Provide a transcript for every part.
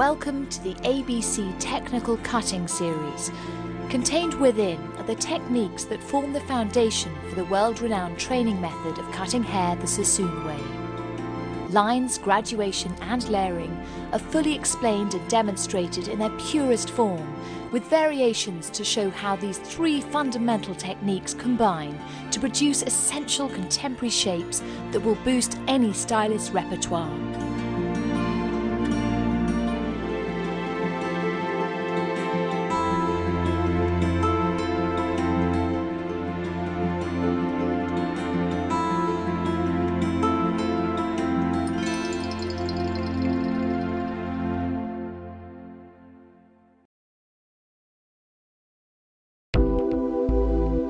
Welcome to the ABC Technical Cutting Series. Contained within are the techniques that form the foundation for the world-renowned training method of cutting hair the Sassoon way. Lines, graduation and layering are fully explained and demonstrated in their purest form, with variations to show how these three fundamental techniques combine to produce essential contemporary shapes that will boost any stylist's repertoire.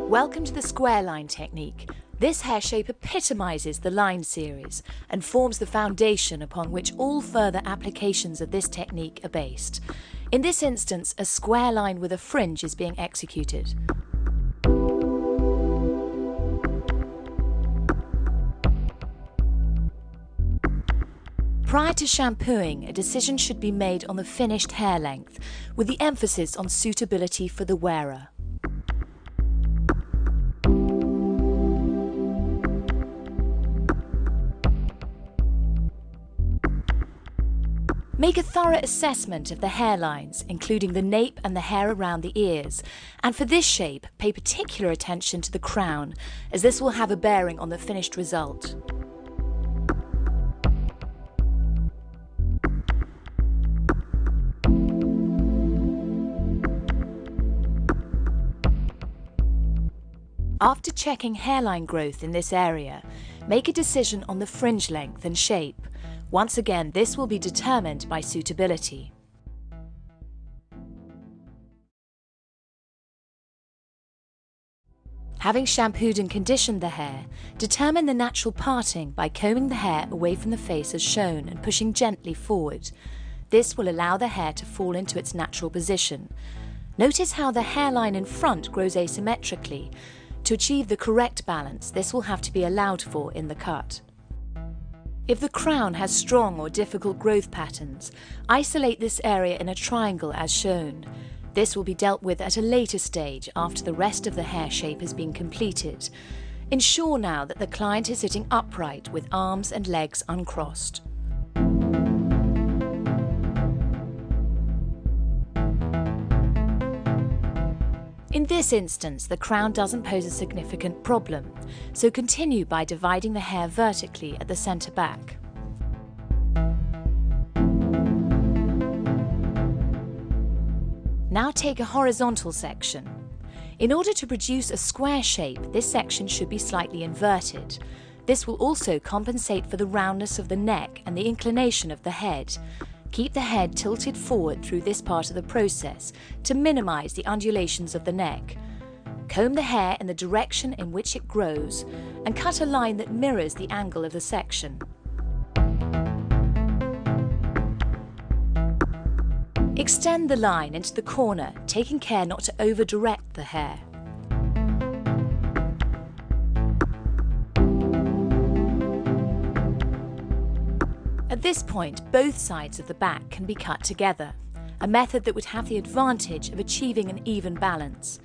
Welcome to the square line technique. This hair shape epitomizes the line series and forms the foundation upon which all further applications of this technique are based. In this instance, a square line with a fringe is being executed. Prior to shampooing, a decision should be made on the finished hair length, with the emphasis on suitability for the wearer. Make a thorough assessment of the hairlines, including the nape and the hair around the ears. And for this shape, pay particular attention to the crown, as this will have a bearing on the finished result. After checking hairline growth in this area, make a decision on the fringe length and shape. Once again, this will be determined by suitability. Having shampooed and conditioned the hair, determine the natural parting by combing the hair away from the face as shown and pushing gently forward. This will allow the hair to fall into its natural position. Notice how the hairline in front grows asymmetrically. To achieve the correct balance, this will have to be allowed for in the cut. If the crown has strong or difficult growth patterns, isolate this area in a triangle as shown. This will be dealt with at a later stage after the rest of the hair shape has been completed. Ensure now that the client is sitting upright with arms and legs uncrossed. In this instance, the crown doesn't pose a significant problem, so continue by dividing the hair vertically at the centre back. Now take a horizontal section. In order to produce a square shape, this section should be slightly inverted. This will also compensate for the roundness of the neck and the inclination of the head. Keep the head tilted forward through this part of the process to minimize the undulations of the neck. Comb the hair in the direction in which it grows and cut a line that mirrors the angle of the section. Extend the line into the corner, taking care not to over-direct the hair. At this point, both sides of the back can be cut together, a method that would have the advantage of achieving an even balance.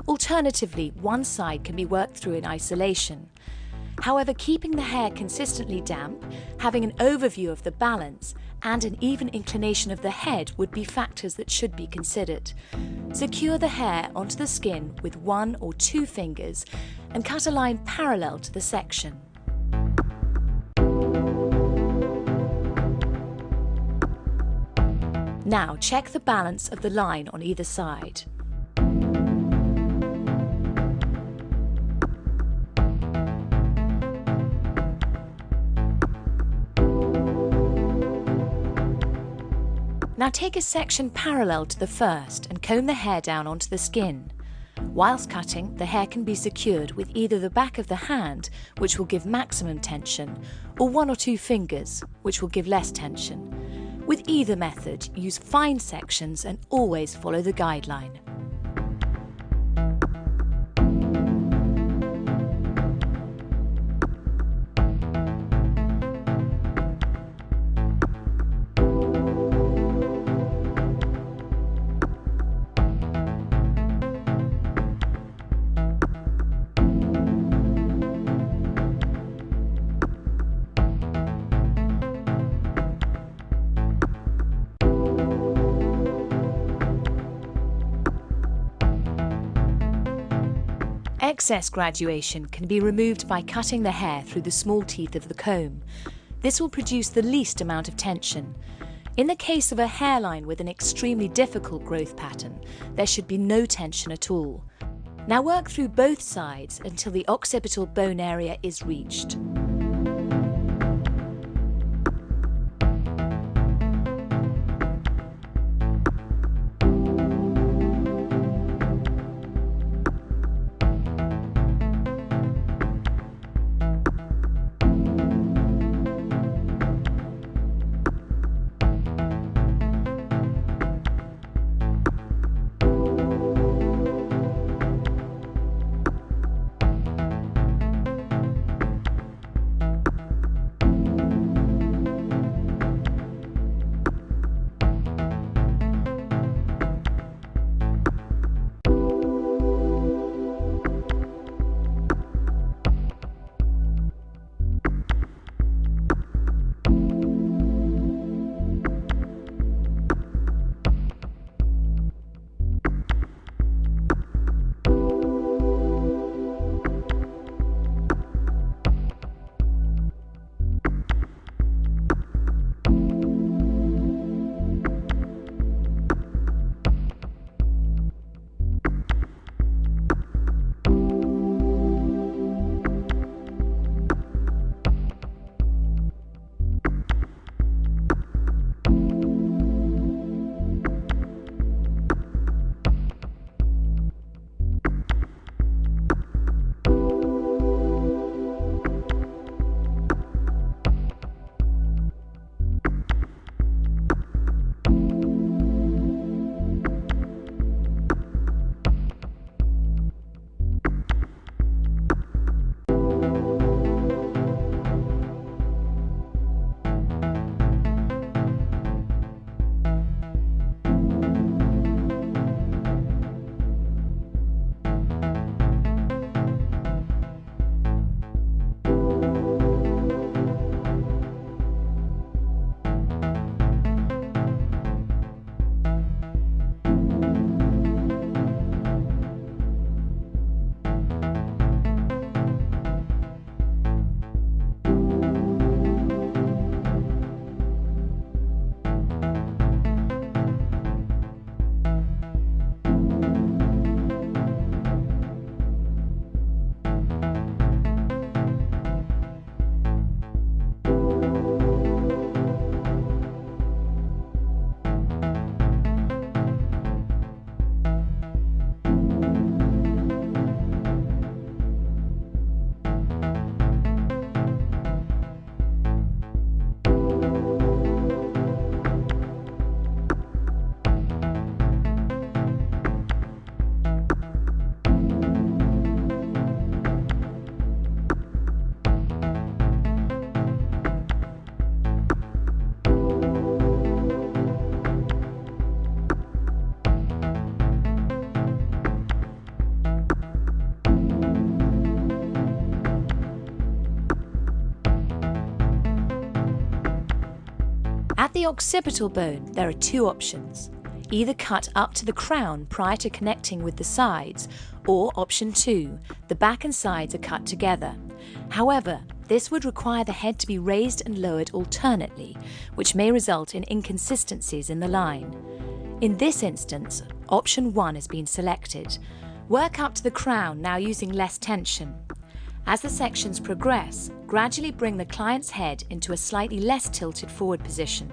Alternatively, one side can be worked through in isolation. However, keeping the hair consistently damp, having an overview of the balance, and an even inclination of the head would be factors that should be considered. Secure the hair onto the skin with 1 or 2 fingers and cut a line parallel to the section. Now check the balance of the line on either side. Now take a section parallel to the first and comb the hair down onto the skin. Whilst cutting, the hair can be secured with either the back of the hand, which will give maximum tension, or 1 or 2 fingers, which will give less tension. With either method, use fine sections and always follow the guideline. excess graduation can be removed by cutting the hair through the small teeth of the comb. This will produce the least amount of tension. In the case of a hairline with an extremely difficult growth pattern, there should be no tension at all. Now work through both sides until the occipital bone area is reached. At the occipital bone, there are two options. Either cut up to the crown prior to connecting with the sides, or option 2, the back and sides are cut together. However, this would require the head to be raised and lowered alternately, which may result in inconsistencies in the line. In this instance, option 1 has been selected. Work up to the crown, now using less tension. As the sections progress, gradually bring the client's head into a slightly less tilted forward position.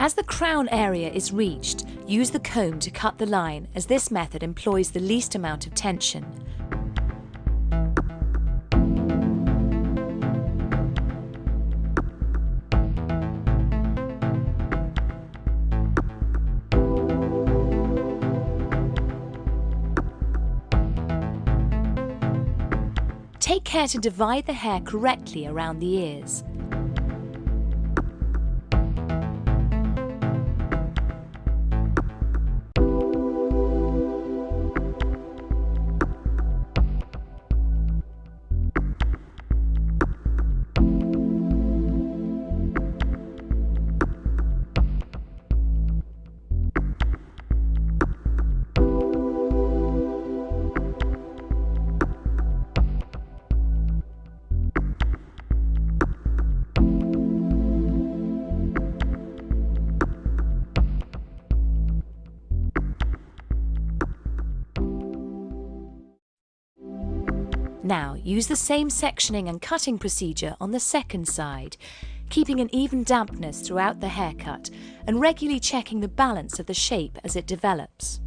As the crown area is reached, use the comb to cut the line, as this method employs the least amount of tension. Take care to divide the hair correctly around the ears. Now, use the same sectioning and cutting procedure on the second side, keeping an even dampness throughout the haircut and regularly checking the balance of the shape as it develops.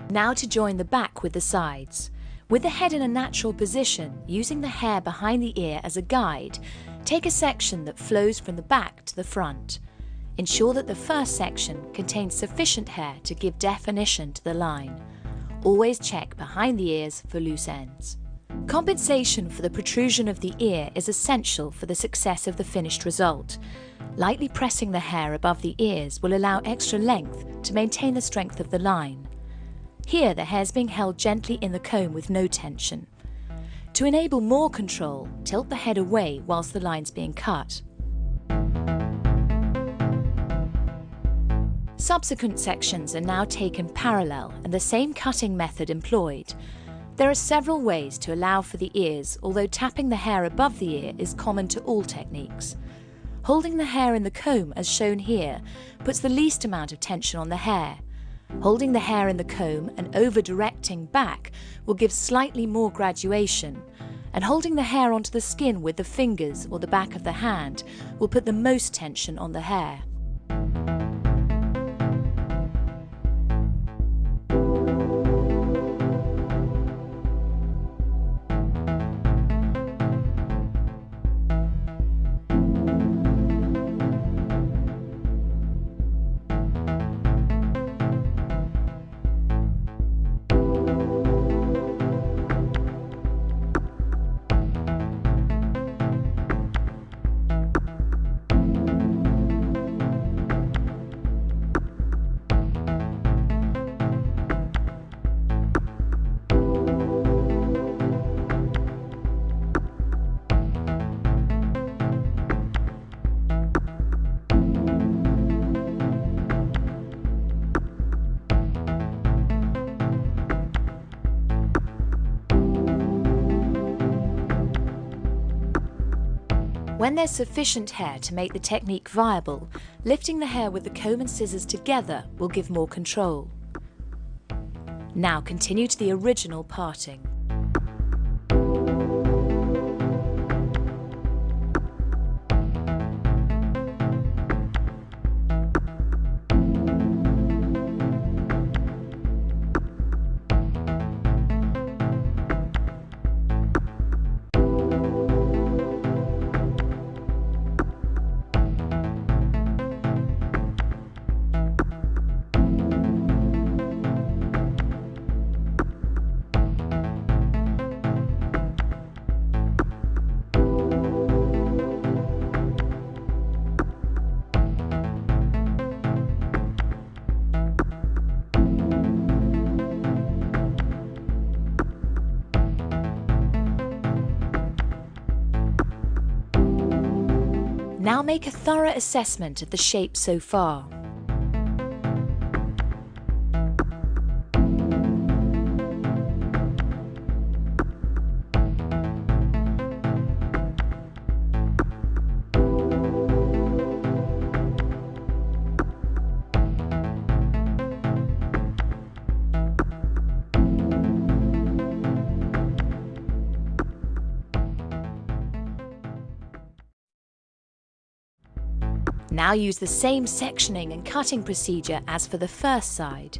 Now to join the back with the sides. With the head in a natural position, using the hair behind the ear as a guide, take a section that flows from the back to the front. Ensure that the first section contains sufficient hair to give definition to the line. Always check behind the ears for loose ends. Compensation for the protrusion of the ear is essential for the success of the finished result. Lightly pressing the hair above the ears will allow extra length to maintain the strength of the line. Here the hair is being held gently in the comb with no tension. To enable more control, tilt the head away whilst the line's being cut. Subsequent sections are now taken parallel and the same cutting method employed. There are several ways to allow for the ears, although tapping the hair above the ear is common to all techniques. Holding the hair in the comb, as shown here, puts the least amount of tension on the hair. Holding the hair in the comb and over-directing back will give slightly more graduation, and holding the hair onto the skin with the fingers or the back of the hand will put the most tension on the hair. When there's sufficient hair to make the technique viable, lifting the hair with the comb and scissors together will give more control. Now continue to the original parting. Now make a thorough assessment of the shape so far. Now use the same sectioning and cutting procedure as for the first side.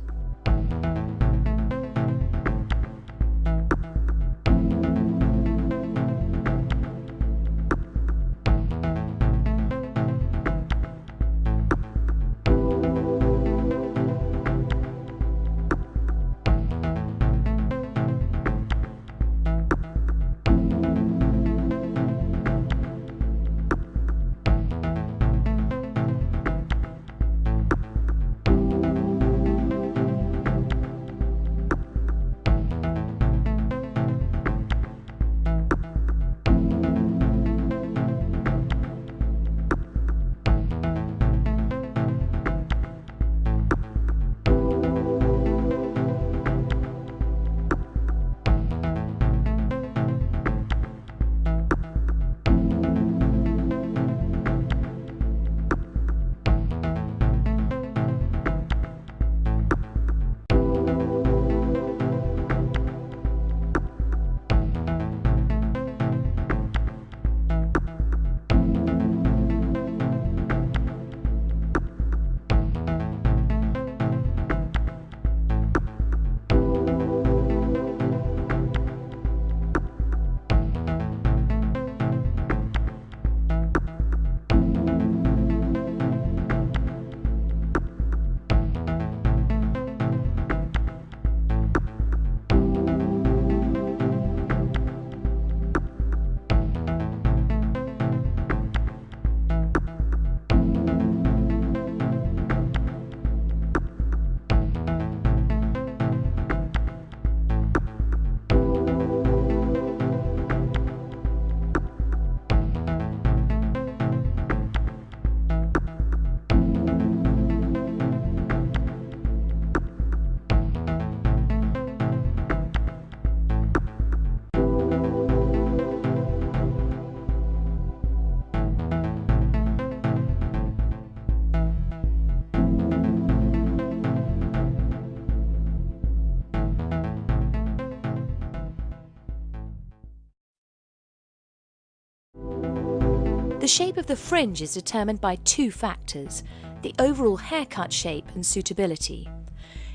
The shape of the fringe is determined by two factors: the overall haircut shape and suitability.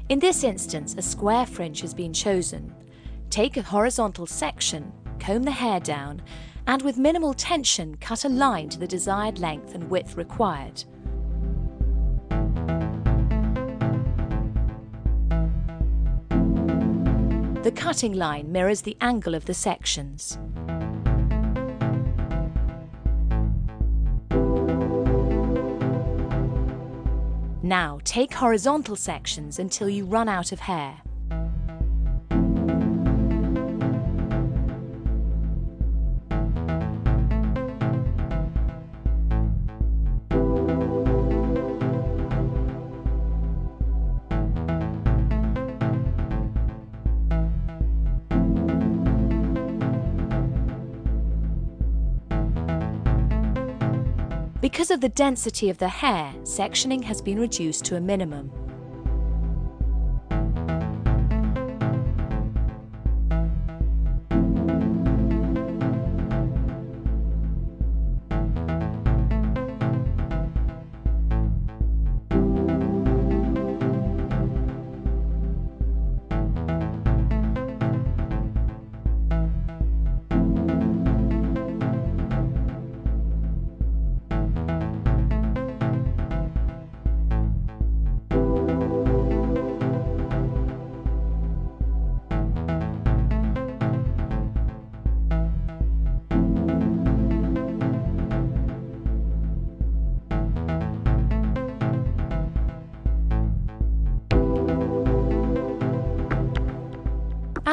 In this instance, a square fringe has been chosen. Take a horizontal section, comb the hair down, and with minimal tension cut a line to the desired length and width required. The cutting line mirrors the angle of the sections. Now take horizontal sections until you run out of hair. Because of the density of the hair, sectioning has been reduced to a minimum.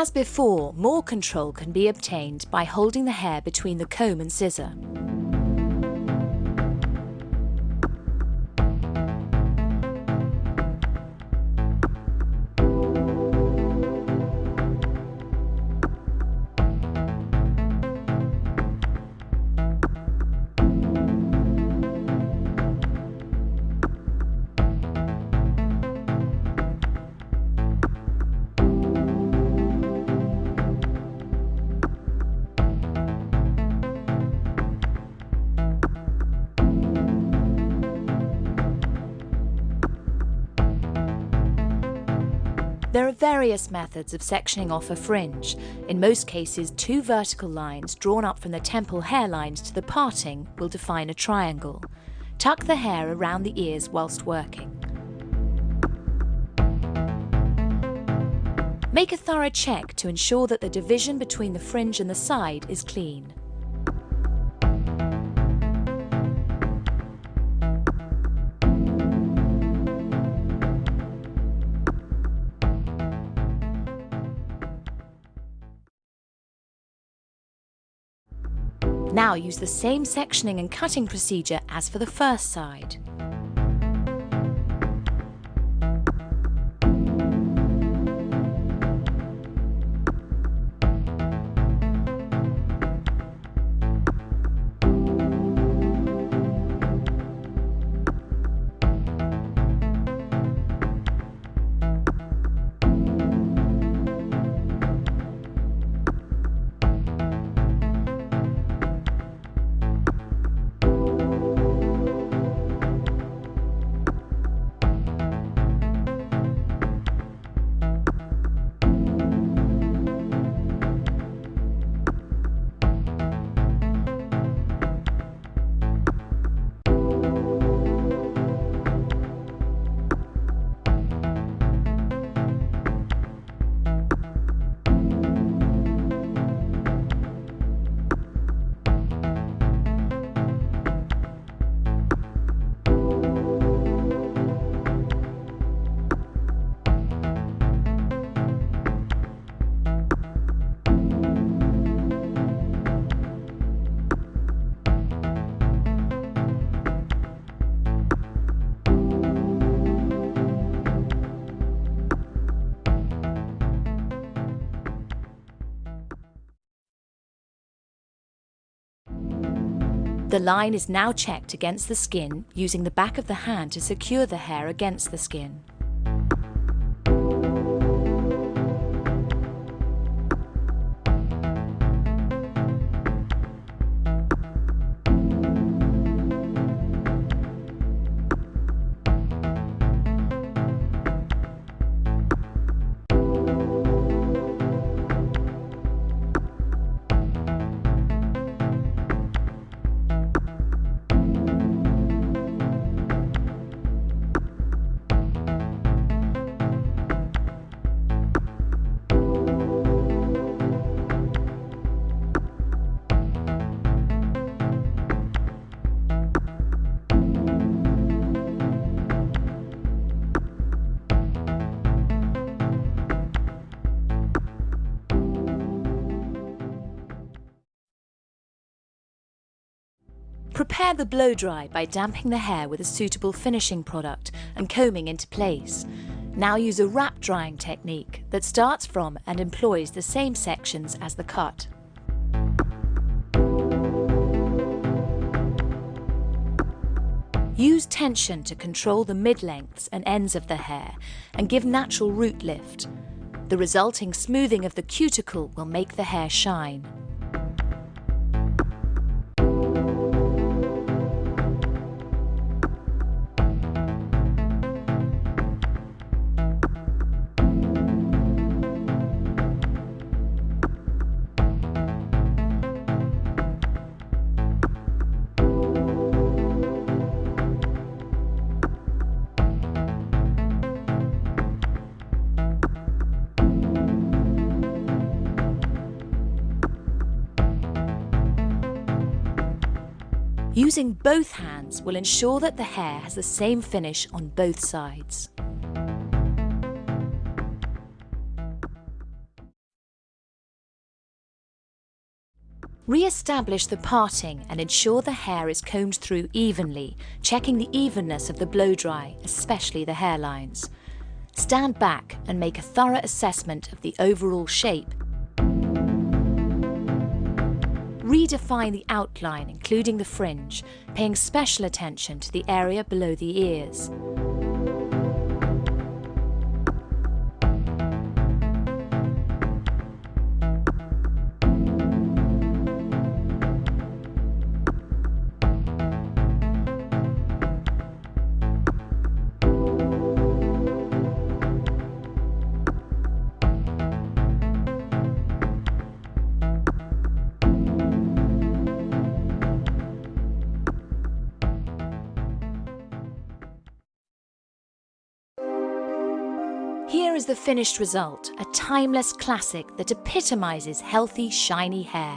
As before, more control can be obtained by holding the hair between the comb and scissor. There are various methods of sectioning off a fringe. In most cases, two vertical lines drawn up from the temple hairlines to the parting will define a triangle. Tuck the hair around the ears whilst working. Make a thorough check to ensure that the division between the fringe and the side is clean. Now use the same sectioning and cutting procedure as for the first side. The line is now checked against the skin using the back of the hand to secure the hair against the skin. Prepare the blow dry by damping the hair with a suitable finishing product and combing into place. Now use a wrap drying technique that starts from and employs the same sections as the cut. Use tension to control the mid-lengths and ends of the hair and give natural root lift. The resulting smoothing of the cuticle will make the hair shine. Using both hands will ensure that the hair has the same finish on both sides. Re-establish the parting and ensure the hair is combed through evenly, checking the evenness of the blow-dry, especially the hairlines. Stand back and make a thorough assessment of the overall shape. Redefine the outline, including the fringe, paying special attention to the area below the ears. Here is the finished result, a timeless classic that epitomizes healthy, shiny hair.